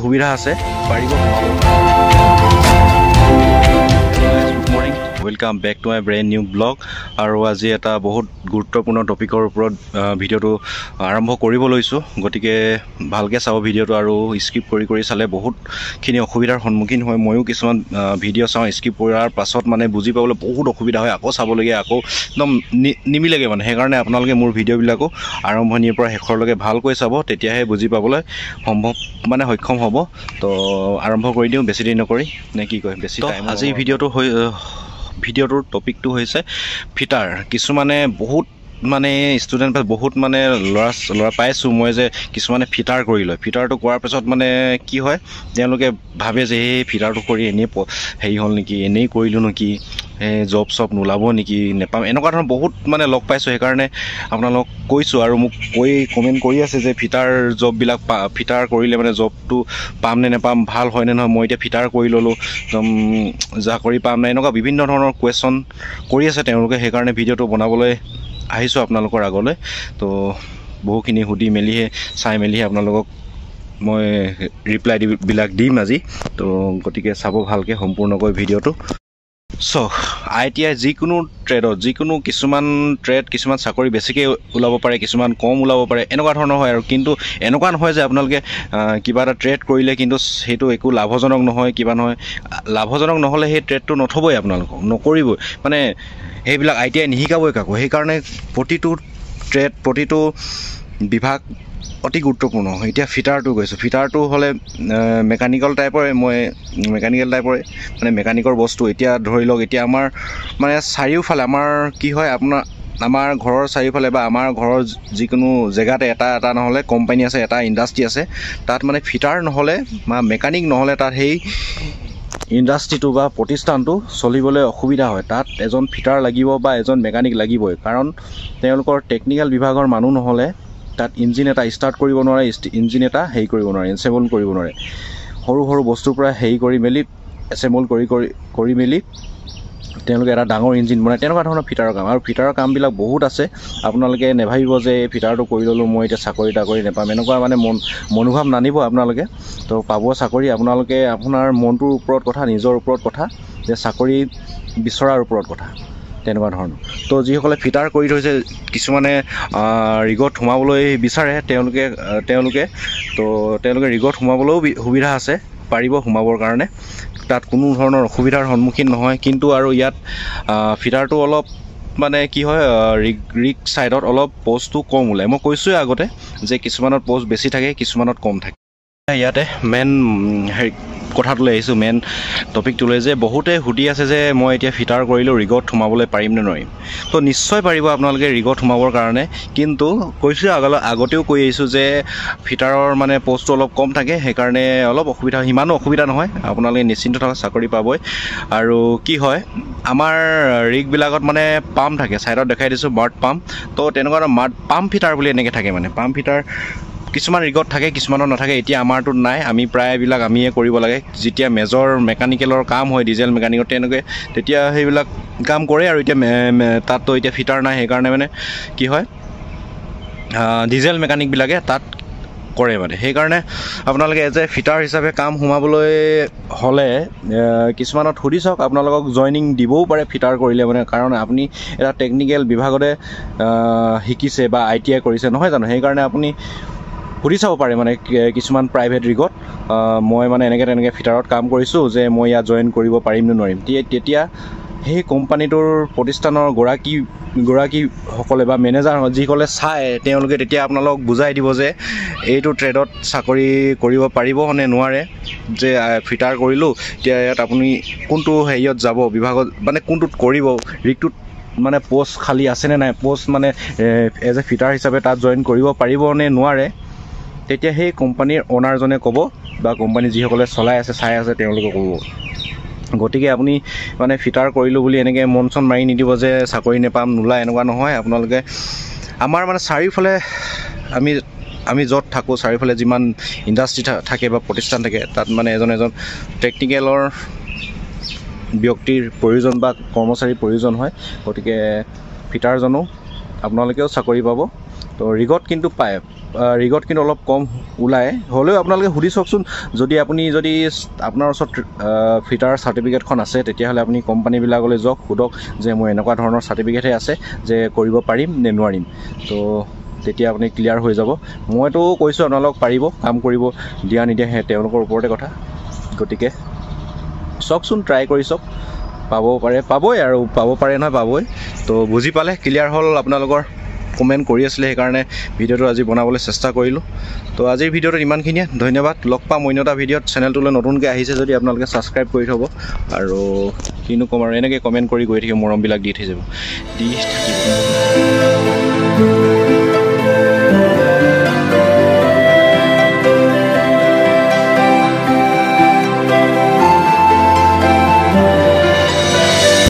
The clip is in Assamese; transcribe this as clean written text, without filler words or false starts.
সুবিধা আছে পাৰিব good morning welcome back to my brand new blog আৰু আজি এটা বহুত গুৰুত্বপূৰ্ণ টপিকৰ ওপৰত ভিডিঅ'টো আৰম্ভ কৰিব লৈছোঁ গতিকে ভালকৈ চাব ভিডিঅ'টো আৰু স্কিপ কৰি চালে বহুতখিনি অসুবিধাৰ সন্মুখীন হয় ময়ো কিছুমান ভিডিঅ' চাওঁ স্কিপ কৰাৰ পাছত মানে বুজি পাবলৈ বহুত অসুবিধা হয় আকৌ চাবলগীয়া আকৌ একদম নিমিলেগৈ মানে সেইকাৰণে আপোনালোকে মোৰ ভিডিঅ'বিলাকো আৰম্ভণিৰ পৰা শেষৰলৈকে ভালকৈ চাব তেতিয়াহে বুজি পাবলৈ সক্ষম হ'ব তো আৰম্ভ কৰি দিওঁ বেছি দেৰি নকৰি নে কি কয় বেছি টাইম আজি ভিডিঅ'টোৰ টপিকটো হৈছে ফিটাৰ কিছুমানে বহুত মানে ষ্টুডেণ্ট বহুত মানে ল'ৰা পাইছোঁ মই যে কিছুমানে ফিটাৰ কৰি লয় ফিটাৰটো কৰাৰ পিছত মানে কি হয় তেওঁলোকে ভাবে যে এই ফিটাৰটো কৰি এনেই হেৰি হ'ল নেকি এনেই কৰিলোঁ নেকি জব চব নোলাব নেকি নেপাম এনেকুৱা ধৰণৰ বহুত মানে লগ পাইছোঁ সেইকাৰণে আপোনালোকক কৈছোঁ আৰু মোক কমেণ্ট কৰি আছে যে ফিটাৰ জববিলাক ফিটাৰ কৰিলে মানে জবটো পাম নে নেপাম ভাল হয় নে নহয় মই এতিয়া ফিটাৰ কৰি ল'লোঁ চাকৰি পাম নে এনেকুৱা বিভিন্ন ধৰণৰ কুৱেশ্যন কৰি আছে তেওঁলোকে সেইকাৰণে ভিডিঅ'টো বনাবলৈ আহিছোঁ আপোনালোকৰ আগলৈ তো বহুখিনি সুধি মেলিহে চাই মেলিহে আপোনালোকক মই ৰিপ্লাইবিলাক দিম আজি তো গতিকে চাব ভালকৈ সম্পূৰ্ণকৈ ভিডিঅ'টো ITI যিকোনো ট্ৰেডত কিছুমান চাকৰি বেছিকৈ ওলাব পাৰে কিছুমান কম ওলাব পাৰে এনেকুৱা ধৰণৰ হয় আৰু কিন্তু এনেকুৱা নহয় যে আপোনালোকে কিবা এটা ট্ৰেড কৰিলে কিন্তু সেইটো একো লাভজনক নহয় কিবা নহয় লাভজনক নহ'লে সেই ট্ৰেডটো নথবই আপোনালোকক নকৰিবই মানে সেইবিলাক ITI নিশিকাবই কাকো সেইকাৰণে প্ৰতিটো বিভাগ অতি গুৰুত্বপূৰ্ণ এতিয়া ফিটাৰটো গৈছোঁ ফিটাৰটো হ'লে মেকানিকেল টাইপৰে মানে মেকানিকৰ বস্তু এতিয়া ধৰি লওক এতিয়া আমাৰ মানে চাৰিওফালে আমাৰ কি হয় আমাৰ ঘৰৰ চাৰিওফালে বা আমাৰ ঘৰৰ যিকোনো জেগাতে এটা নহ'লে কোম্পানী আছে এটা ইণ্ডাষ্ট্ৰি আছে তাত মানে ফিটাৰ নহ'লে বা মেকানিক নহ'লে তাত সেই ইণ্ডাষ্ট্ৰিটো বা প্ৰতিষ্ঠানটো চলিবলৈ অসুবিধা হয় তাত এজন ফিটাৰ লাগিব বা এজন মেকানিক লাগিবই কাৰণ তেওঁলোকৰ টেকনিকেল বিভাগৰ মানুহ নহ'লে তাত ইঞ্জিন এটা ষ্টাৰ্ট কৰিব নোৱাৰে ইঞ্জিন এটা হেৰি কৰিব নোৱাৰে এনচেম্বল কৰিব নোৱাৰে সৰু বস্তুৰ পৰা হেৰি কৰি মেলি এচেম্বল কৰি মেলি তেওঁলোকে এটা ডাঙৰ ইঞ্জিন বনায় তেনেকুৱা ধৰণৰ ফিটাৰৰ কাম আৰু ফিটাৰৰ কামবিলাক বহুত আছে আপোনালোকে নেভাবিব যে ফিটাৰটো কৰি ল'লোঁ মই এতিয়া চাকৰি নাপাম এনেকুৱা মানে মনোভাৱ নানিব আপোনালোকে তো পাব চাকৰি আপোনালোকে আপোনাৰ মনটোৰ ওপৰত কথা নিজৰ ওপৰত কথা যে চাকৰি বিচৰাৰ ওপৰত কথা তেনেকুৱা ধৰণৰ তো যিসকলে ফিটাৰ কৰি থৈছে কিছুমানে ৰিগত সোমাবলৈ বিচাৰে তেওঁলোকে ৰিগত সোমাবলৈও সুবিধা আছে পাৰিব সোমাবৰ কাৰণে তাত কোনো ধৰণৰ অসুবিধাৰ সন্মুখীন নহয় কিন্তু আৰু ইয়াত ফিটাৰটো অলপ মানে কি হয় ৰিগ ছাইডত অলপ পষ্টটো কম ওলায় মই কৈছোঁৱে আগতে যে কিছুমানত পষ্ট বেছি থাকে কিছুমানত কম থাকে ইয়াতে মেইন কথাটোলৈ আহিছোঁ মেইন টপিকটোলৈ যে বহুতে সুধি আছে যে মই এতিয়া ফিটাৰ কৰিলোঁ ৰিগত সোমাবলৈ পাৰিম নে নোৱাৰিম তো নিশ্চয় পাৰিব আপোনালোকে ৰিগত সোমাবৰ কাৰণে কিন্তু কৈছোঁ আগতেও কৈ আহিছোঁ যে ফিটাৰৰ মানে পষ্টটো অলপ কম থাকে সেইকাৰণে অলপ অসুবিধা সিমানো অসুবিধা নহয় আপোনালোকে নিশ্চিন্ত থকা চাকৰি পাবই আৰু কি হয় আমাৰ ৰিগবিলাকত মানে পাম্প থাকে ছাইডত দেখাই দিছোঁ মাৰ্ট পাম্প তো তেনেকুৱা পাম্প ফিটাৰ বুলি এনেকৈ থাকে মানে পাম্প ফিটাৰ কিছুমান ৰিগত থাকে কিছুমানৰ নাথাকে এতিয়া আমাৰটোত নাই আমি প্ৰায়বিলাক আমিয়ে কৰিব লাগে যেতিয়া মেজৰ মেকানিকেলৰ কাম হয় ডিজেল মেকানিকৰ তেতিয়া সেইবিলাক কাম কৰে আৰু এতিয়া তাততো এতিয়া ফিটাৰ নাই সেইকাৰণে মানে কি হয় ডিজেল মেকানিকবিলাকে তাত কৰে মানে সেইকাৰণে আপোনালোকে এজ এ ফিটাৰ হিচাপে কাম সোমাবলৈ হ'লে কিছুমানত সুধি চাওক আপোনালোকক জইনিং দিবও পাৰে ফিটাৰ কৰিলে মানে কাৰণ আপুনি এটা টেকনিকেল বিভাগতে শিকিছে বা ITI কৰিছে নহয় জানো সেইকাৰণে আপুনি সুধি চাব পাৰে মানে কিছুমান প্ৰাইভেট ৰিগত মই মানে তেনেকৈ ফিটাৰত কাম কৰিছোঁ যে মই ইয়াত জইন কৰিব পাৰিম নে নোৱাৰিম তেতিয়া সেই কোম্পানীটোৰ প্ৰতিষ্ঠানৰ গৰাকীসকলে বা মেনেজাৰ যিসকলে চায় তেওঁলোকে তেতিয়া আপোনালোকক বুজাই দিব যে এইটো ট্ৰেডত চাকৰি কৰিব পাৰিব নে নোৱাৰে যে ফিটাৰ কৰিলোঁ এতিয়া ইয়াত আপুনি কোনটো হেৰিয়ত যাব বিভাগত মানে কোনটোত কৰিব ৰিগটোত মানে পষ্ট খালী আছেনে নাই পষ্ট মানে এজ এ ফিটাৰ হিচাপে তাত জইন কৰিব পাৰিব নে নোৱাৰে তেতিয়া সেই কোম্পানীৰ অ'নাৰজনে ক'ব বা কোম্পানী যিসকলে চলাই আছে চাই আছে তেওঁলোকে ক'ব গতিকে আপুনি মানে ফিটাৰ কৰিলোঁ বুলি এনেকৈ মন চন মাৰি নিদিব যে চাকৰি নেপাম নোলায় এনেকুৱা নহয় আপোনালোকে আমাৰ মানে চাৰিওফালে আমি য'ত থাকোঁ চাৰিওফালে যিমান ইণ্ডাষ্ট্ৰি থাকে বা প্ৰতিষ্ঠান থাকে তাত মানে এজন টেকনিকেলৰ ব্যক্তিৰ প্ৰয়োজন বা কৰ্মচাৰীৰ প্ৰয়োজন হয় গতিকে ফিটাৰজনো আপোনালোকেও চাকৰি পাব তো ৰিগত কিন্তু পায় ৰিগত কিন্তু অলপ কম ওলায় হ'লেও আপোনালোকে সুধি চাওকচোন যদি আপোনাৰ ওচৰত ফিটাৰ চাৰ্টিফিকেটখন আছে তেতিয়াহ'লে আপুনি কোম্পানীবিলাকলৈ যাওক সোধক যে মোৰ এনেকুৱা ধৰণৰ চাৰ্টিফিকেটহে আছে যে কৰিব পাৰিম নে নোৱাৰিম তো তেতিয়া আপুনি ক্লিয়াৰ হৈ যাব মইতো কৈছোঁ আপোনালোক পাৰিব কাম কৰিব দিয়া নিদিয়া সেই তেওঁলোকৰ ওপৰতে কথা গতিকে চাওকচোন ট্ৰাই কৰি চাওক পাবই আৰু পাব পাৰে নহয় পাবই তো বুজি পালে ক্লিয়াৰ হ'ল আপোনালোকৰ কমেণ্ট কৰি আছিলে সেইকাৰণে ভিডিঅ'টো আজি বনাবলৈ চেষ্টা কৰিলোঁ তো আজিৰ ভিডিঅ'টোত ইমানখিনিয়ে ধন্যবাদ লগ পাম অন্য এটা ভিডিঅ'ত চেনেলটোলৈ নতুনকৈ আহিছে যদি আপোনালোকে ছাবস্ক্ৰাইব কৰি থ'ব আৰু কিনো ক'ম আৰু এনেকৈ কমেণ্ট কৰি গৈ থাকিব মৰমবিলাক দি থাকিব